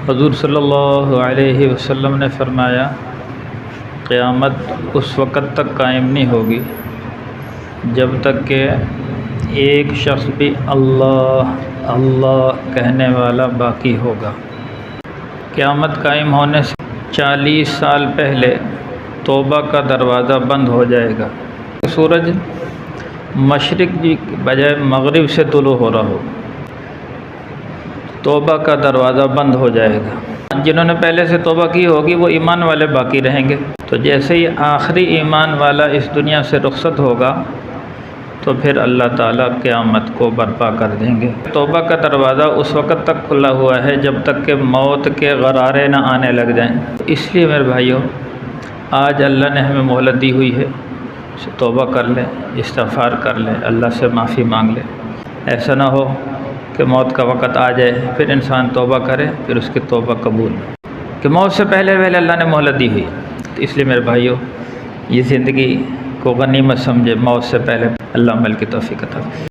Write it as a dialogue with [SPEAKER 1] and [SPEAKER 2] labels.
[SPEAKER 1] حضور صلی اللہ علیہ وسلم نے فرمایا قیامت اس وقت تک قائم نہیں ہوگی جب تک کہ ایک شخص بھی اللہ اللہ کہنے والا باقی ہوگا۔ قیامت قائم ہونے سے 40 سال پہلے توبہ کا دروازہ بند ہو جائے گا۔ سورج مشرق کی بجائے مغرب سے طلوع ہو رہا ہو، توبہ کا دروازہ بند ہو جائے گا۔ جنہوں نے پہلے سے توبہ کی ہوگی وہ ایمان والے باقی رہیں گے۔ تو جیسے ہی آخری ایمان والا اس دنیا سے رخصت ہوگا تو پھر اللہ تعالیٰ قیامت کو برپا کر دیں گے۔ توبہ کا دروازہ اس وقت تک کھلا ہوا ہے جب تک کہ موت کے غرارے نہ آنے لگ جائیں۔ اس لیے میرے بھائیوں، آج اللہ نے ہمیں مہلت دی ہوئی ہے، توبہ کر لیں، استغفار کر لیں، اللہ سے معافی مانگ لیں۔ ایسا نہ ہو کہ موت کا وقت آ جائے پھر انسان توبہ کرے پھر اس کی توبہ قبول کہ موت سے پہلے اللہ نے مہلت دی ہوئی۔ تو اس لیے میرے بھائیوں، یہ زندگی کو غنیمت سمجھے، موت سے پہلے اللہ عمل کی توفیق عطا فرمائے۔